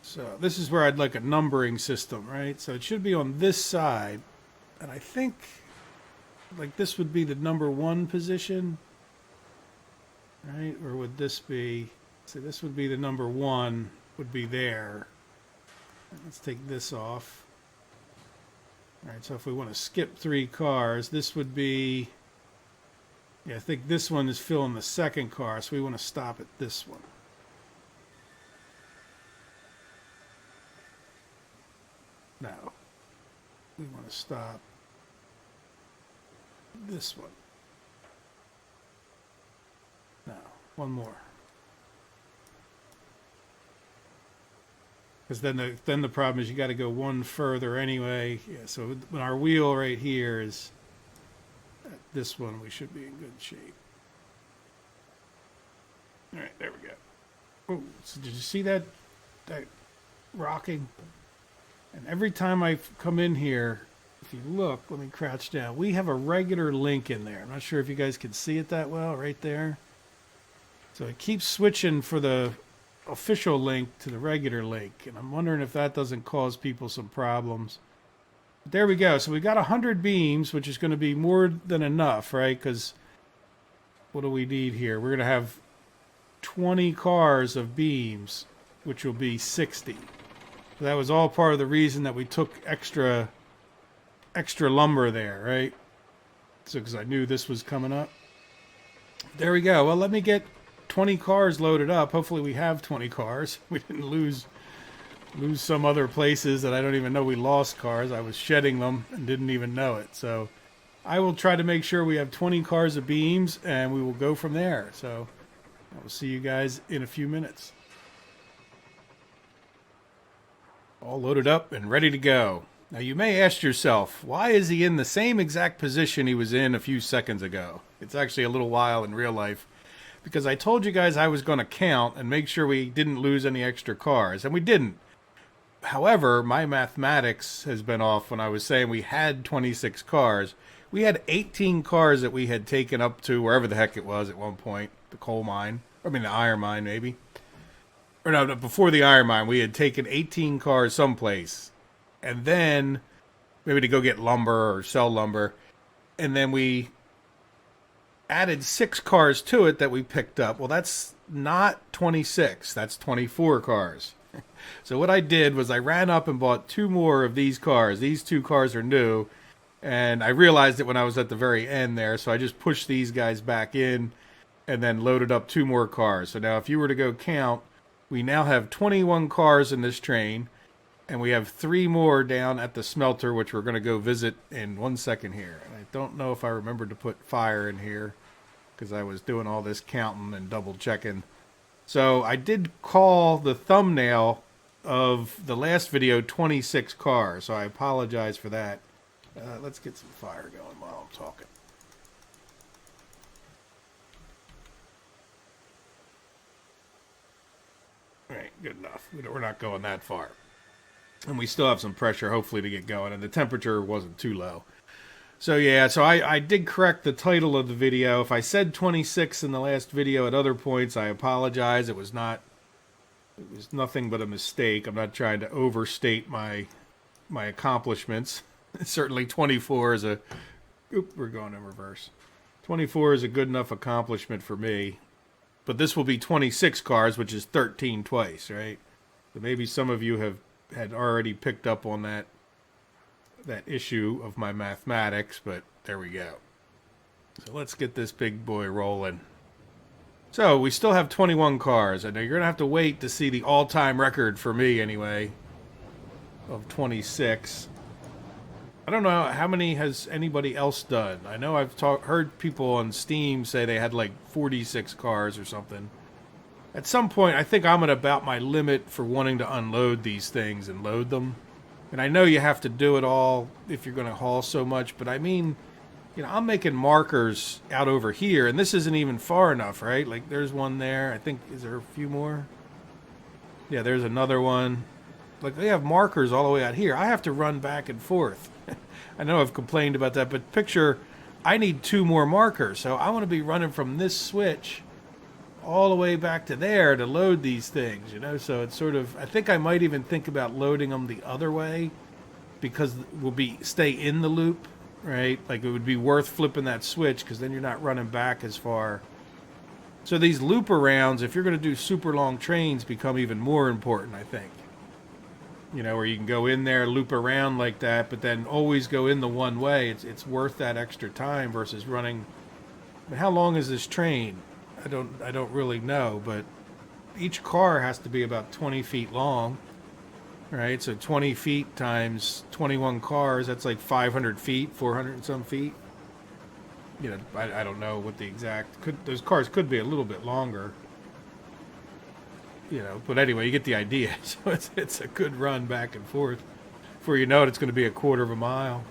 So this is where I'd like a numbering system, right? So it should be on this side. And I think like this would be the number 1 position, right? Or would this be, so this would be the number 1, would be there. Let's take this off. All right, so if we want to skip 3 cars, this would be, yeah, I think this one is filling the second car, so we want to stop at this one. Now, we want to stop this one. Now, one more. Because then the problem is you got to go one further anyway. Yeah, so when our wheel right here is at this one, we should be in good shape. All right, there we go. Oh, so did you see that rocking? And every time I come in here, if you look, let me crouch down. We have a regular link in there. I'm not sure if you guys can see it that well right there. So it keeps switching for the official link to the regular link. And I'm wondering if that doesn't cause people some problems. But there we go. So we got 100 beams, which is going to be more than enough, right? Because what do we need here? We're going to have 20 cars of beams, which will be 60. That was all part of the reason that we took extra lumber there, right? So because I knew this was coming up. There we go. Well, let me get 20 cars loaded up. Hopefully we have 20 cars. We didn't lose some other places that I don't even know we lost cars. I was shedding them and didn't even know it. So I will try to make sure we have 20 cars of beams and we will go from there. So I will see you guys in a few minutes. All loaded up and ready to go. Now you may ask yourself, why is he in the same exact position he was in a few seconds ago? It's actually a little while in real life. Because I told you guys I was going to count and make sure we didn't lose any extra cars. And we didn't. However, my mathematics has been off when I was saying we had 26 cars. We had 18 cars that we had taken up to wherever the heck it was at one point. The coal mine. I mean the iron mine maybe. Or no, before the iron mine, we had taken 18 cars someplace. And then, maybe to go get lumber or sell lumber. And then we added 6 cars to it that we picked up. Well, that's not 26. That's 24 cars. So what I did was I ran up and bought 2 more of these cars. These 2 cars are new. And I realized it when I was at the very end there. So I just pushed these guys back in and then loaded up 2 more cars. So now if you were to go count, we now have 21 cars in this train, and we have 3 more down at the smelter, which we're going to go visit in 1 second here. And I don't know if I remembered to put fire in here, because I was doing all this counting and double checking. So I did call the thumbnail of the last video 26 cars, so I apologize for that. Let's get some fire going while I'm talking. All right, good enough. We're not going that far. And we still have some pressure, hopefully, to get going. And the temperature wasn't too low. So, yeah, so I did correct the title of the video. If I said 26 in the last video at other points, I apologize. It was not It was nothing but a mistake. I'm not trying to overstate my accomplishments. Certainly 24 is a... Oop, we're going in reverse. 24 is a good enough accomplishment for me. But this will be 26 cars, which is 13 twice, right? So maybe some of you had already picked up on that issue of my mathematics, but there we go. So let's get this big boy rolling. So we still have 21 cars. I know you're going to have to wait to see the all-time record for me anyway of 26. I don't know how many has anybody else done. I know I've heard people on Steam say they had like 46 cars or something. At some point, I think I'm at about my limit for wanting to unload these things and load them. And I know you have to do it all if you're going to haul so much, but I mean, you know, I'm making markers out over here, and this isn't even far enough, right? Like, there's one there. I think, is there a few more? Yeah, there's another one. Like, they have markers all the way out here. I have to run back and forth. I know I've complained about that, but picture, I need 2 more markers. So I want to be running from this switch all the way back to there to load these things, you know? So it's sort of, I think I might even think about loading them the other way because we'll stay in the loop. Right? Like it would be worth flipping that switch because then you're not running back as far. So these loop arounds, if you're going to do super long trains, become even more important, I think. You know, where you can go in there, loop around like that, but then always go in the one way. It's worth that extra time versus running. I mean, how long is this train? I don't really know, but each car has to be about 20 feet long. Right, so 20 feet times 21 cars, that's like 500 feet, 400 and some feet. You know, I don't know what the exact... those cars could be a little bit longer. You know, but anyway, you get the idea. So it's a good run back and forth. Before you know it, it's going to be a quarter of a mile.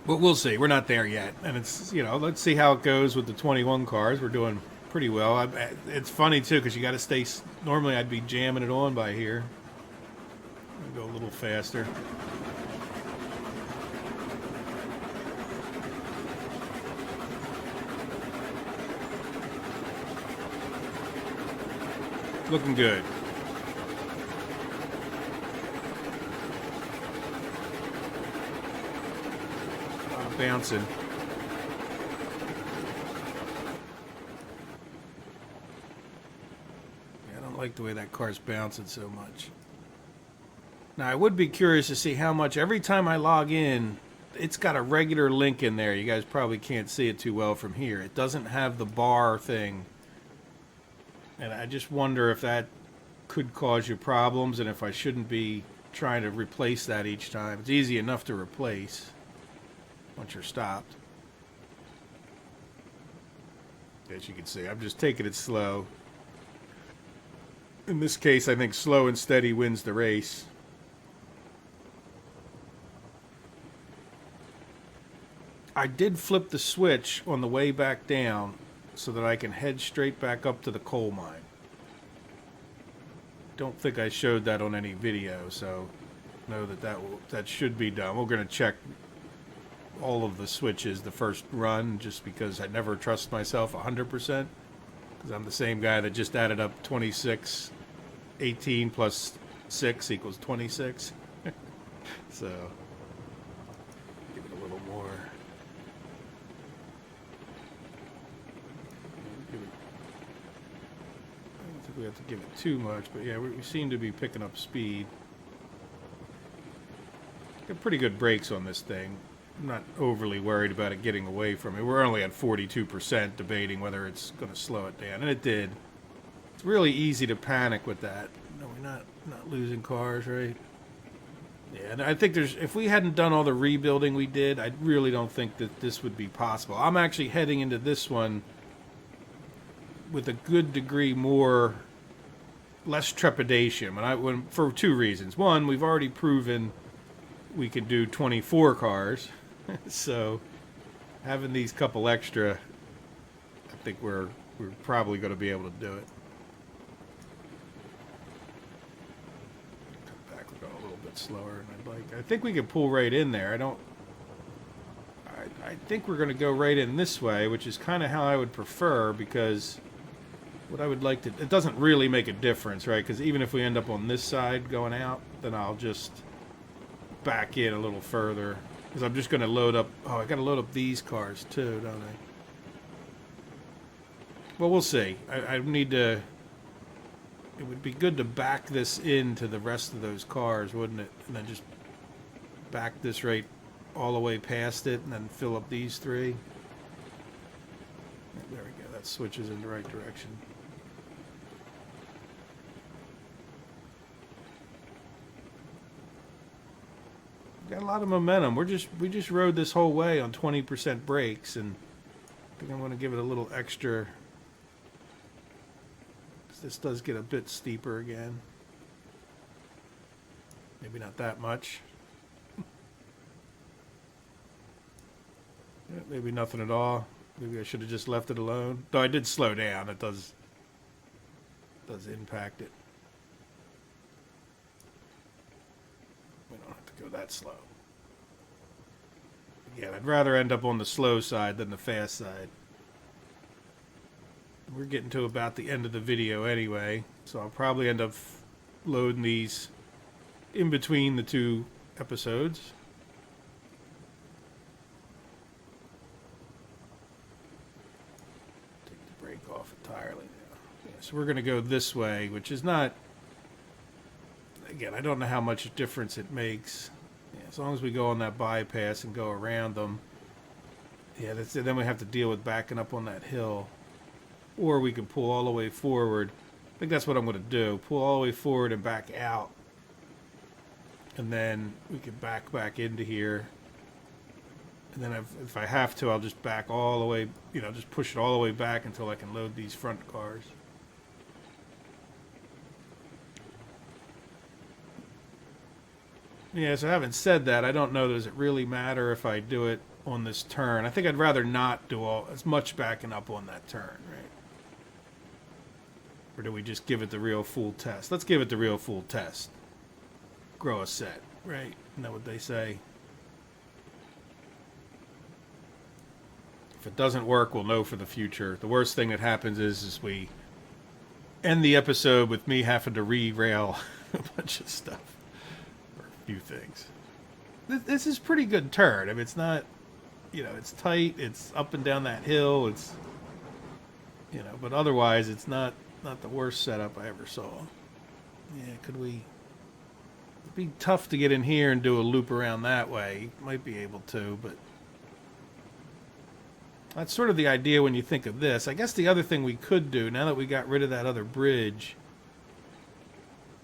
But we'll see. We're not there yet. And it's, you know, let's see how it goes with the 21 cars. We're doing pretty well. It's funny too because you got to stay. Normally I'd be jamming it on by here. I'll go a little faster. Looking good. Bouncing. Like the way that car's bouncing so much. Now I would be curious to see how much every time I log in, it's got a regular link in there. You guys probably can't see it too well from here. It doesn't have the bar thing. And I just wonder if that could cause you problems and if I shouldn't be trying to replace that each time. It's easy enough to replace once you're stopped. As you can see, I'm just taking it slow. In this case, I think slow and steady wins the race. I did flip the switch on the way back down so that I can head straight back up to the coal mine. Don't think I showed that on any video, so know that should be done. We're going to check all of the switches the first run just because I never trust myself 100%. Because I'm the same guy that just added up 26, 18 plus 6 equals 26. So, give it a little more. I don't think we have to give it too much, but yeah, we seem to be picking up speed. Got pretty good brakes on this thing. I'm not overly worried about it getting away from me. We're only at 42% debating whether it's going to slow it down, and it did. It's really easy to panic with that. No, we're not losing cars, right? Yeah, and I think if we hadn't done all the rebuilding we did, I really don't think that this would be possible. I'm actually heading into this one with a good degree less trepidation. For 2 reasons. One, we've already proven we can do 24 cars. So having these couple extra, I think we're probably going to be able to do it. Come back, we're going a little bit slower than I'd like. I think we can pull right in there. I I think we're going to go right in this way, which is kind of how I would prefer, because what I would like to... It doesn't really make a difference, right? Because even if we end up on this side going out, then I'll just back in a little further. Because I'm just going to load up... Oh, I got to load up these cars too, don't I? Well, we'll see. I need to... It would be good to back this into the rest of those cars, wouldn't it? And then just back this right all the way past it and then fill up these three. There we go. That switches in the right direction. Got a lot of momentum. We just rode this whole way on 20% brakes, and I think I'm going to give it a little extra. This does get a bit steeper again. Maybe not that much. Yeah, maybe nothing at all. Maybe I should have just left it alone. Though I did slow down. It does impact it. We don't have to go that slow. Again, I'd rather end up on the slow side than the fast side. We're getting to about the end of the video anyway, so I'll probably end up loading these in between the two episodes. Take the brake off entirely now. Yeah, so we're going to go this way, which is not... Again, I don't know how much difference it makes. Yeah, as long as we go on that bypass and go around them. Yeah, that's it. Then we have to deal with backing up on that hill. Or we can pull all the way forward. I think that's what I'm going to do. Pull all the way forward and back out. And then we can back into here. And then if I have to, I'll just back all the way, just push it all the way back until I can load these front cars. Yeah, so having said that, I don't know, does it really matter if I do it on this turn? I think I'd rather not do as much backing up on that turn, right? Or do we just give it the real full test? Let's give it the real full test. Grow a set, right? Isn't that what they say? If it doesn't work, we'll know for the future. The worst thing that happens is we end the episode with me having to re-rail a bunch of stuff. Or a few things. This is pretty good turn. I mean, it's not, it's tight. It's up and down that hill. It's, but otherwise it's not the worst setup I ever saw. Yeah, it'd be tough to get in here and do a loop around that way. Might be able to, but that's sort of the idea when you think of this. I guess the other thing we could do, now that we got rid of that other bridge,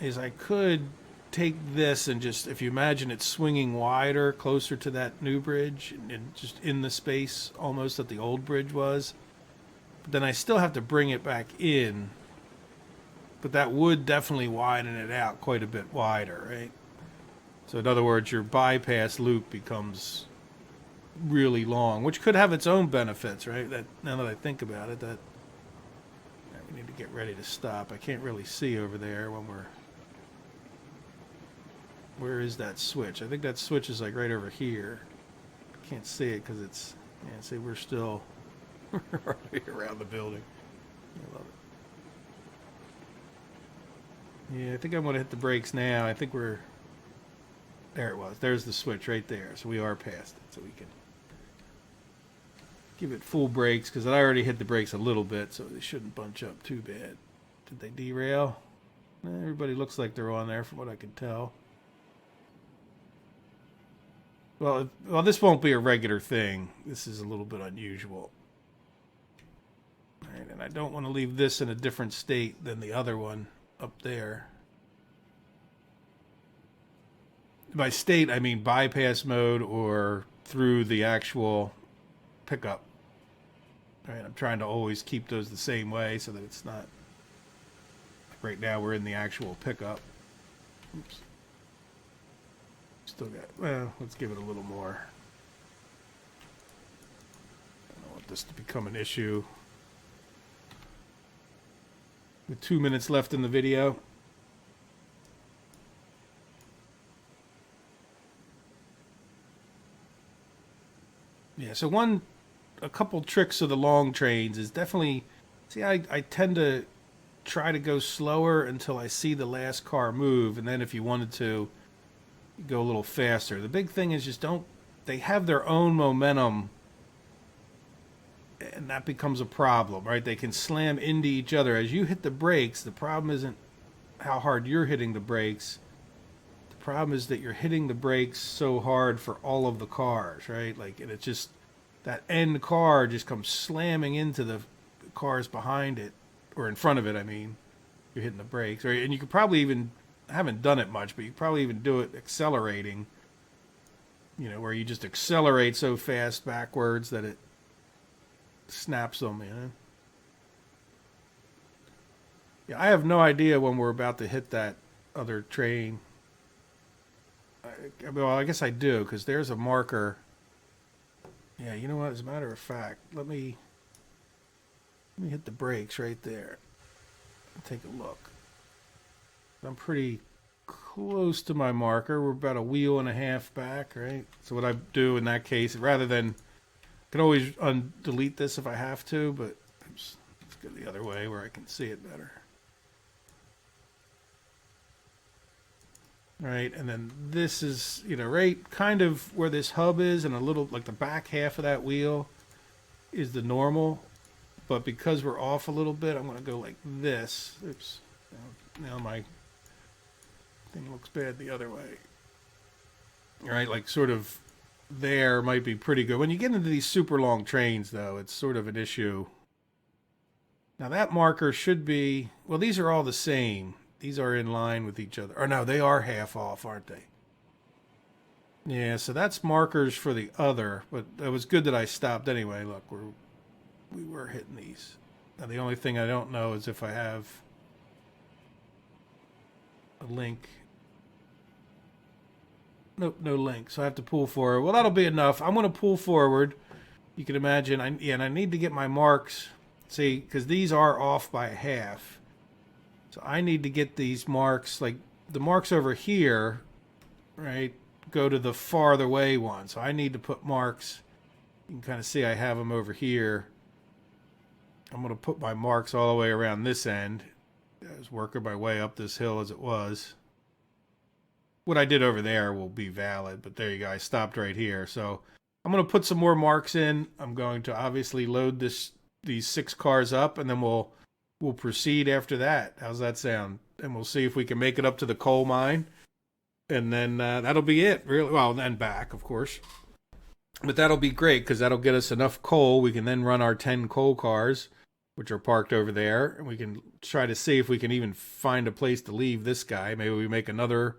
is I could take this and just, if you imagine it swinging wider, closer to that new bridge, and just in the space almost that the old bridge was, but then I still have to bring it back in. But that would definitely widen it out quite a bit wider, right? So in other words, your bypass loop becomes really long, which could have its own benefits, right? That now that I think about it, that we need to get ready to stop. I can't really see over there when we're... Where is that switch? I think that switch is like right over here. I can't see it because it's... Yeah, see, we're still around the building. I love it. Yeah, I think I'm going to hit the brakes now. I think we're... There it was. There's the switch right there. So we are past it. So we can give it full brakes because I already hit the brakes a little bit, so they shouldn't bunch up too bad. Did they derail? Everybody looks like they're on there from what I can tell. Well, this won't be a regular thing. This is a little bit unusual. All right, and I don't want to leave this in a different state than the other one up there. By state, I mean bypass mode or through the actual pickup. All right, I'm trying to always keep those the same way so that it's not... Right now we're in the actual pickup. Oops. Still got... Well, let's give it a little more. I don't want this to become an issue. With 2 minutes left in the video. Yeah, so a couple tricks of the long trains is definitely, see, I tend to try to go slower until I see the last car move, and then if you wanted to, go a little faster. The big thing is just don't, they have their own momentum, and that becomes a problem, right? They can slam into each other. As you hit the brakes, the problem isn't how hard you're hitting the brakes. The problem is that you're hitting the brakes so hard for all of the cars, right? Like, and it's just, that end car just comes slamming into the cars behind it, or in front of it, I mean. You're hitting the brakes, right? And you could probably even, I haven't done it much, but you could probably even do it accelerating, where you just accelerate so fast backwards that it snaps them. Yeah, I have no idea when we're about to hit that other train. Well, I guess I do, because there's a marker. Yeah, you know what? As a matter of fact, let me hit the brakes right there. Take a look. I'm pretty close to my marker. We're about a wheel and a half back, right? So what I do in that case, rather than, I can always delete this if I have to, but let's go the other way where I can see it better. Right, and then this is, right kind of where this hub is, and a little, like the back half of that wheel is the normal. But because we're off a little bit, I'm going to go like this. Oops. Now my thing looks bad the other way. All right, like sort of there might be pretty good. When you get into these super long trains, though, it's sort of an issue. Now that marker should be, well, these are all the same. These are in line with each other. Or no, they are half off, aren't they? Yeah, so that's markers for the other, but it was good that I stopped anyway. Look, we were hitting these. Now the only thing I don't know is if I have a link. Nope, no link. So I have to pull forward. Well, that'll be enough. I'm going to pull forward. You can imagine, and I need to get my marks. See, because these are off by a half. So I need to get these marks, like the marks over here, right, go to the farther away one. So I need to put marks. You can kind of see I have them over here. I'm going to put my marks all the way around this end. I was working my way up this hill as it was. What I did over there will be valid, but there you go. I stopped right here. So I'm going to put some more marks in. I'm going to obviously load these 6 cars up, and then we'll proceed after that. How's that sound? And we'll see if we can make it up to the coal mine. And then that'll be it, really. Well, and back, of course. But that'll be great, because that'll get us enough coal. We can then run our 10 coal cars, which are parked over there. And we can try to see if we can even find a place to leave this guy. Maybe we make another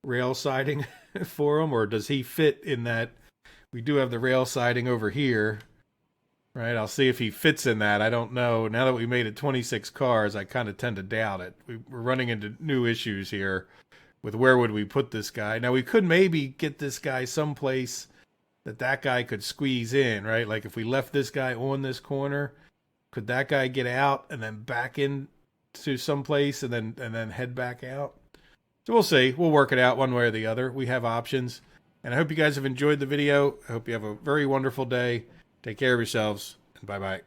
rail siding for him. Or does he fit in that? We do have the rail siding over here. Right, I'll see if he fits in that. I don't know. Now that we made it 26 cars, I kind of tend to doubt it. We're running into new issues here with where would we put this guy. Now, we could maybe get this guy someplace that guy could squeeze in, right? Like if we left this guy on this corner, could that guy get out and then back in to someplace and then head back out? So we'll see. We'll work it out one way or the other. We have options. And I hope you guys have enjoyed the video. I hope you have a very wonderful day. Take care of yourselves, and bye-bye.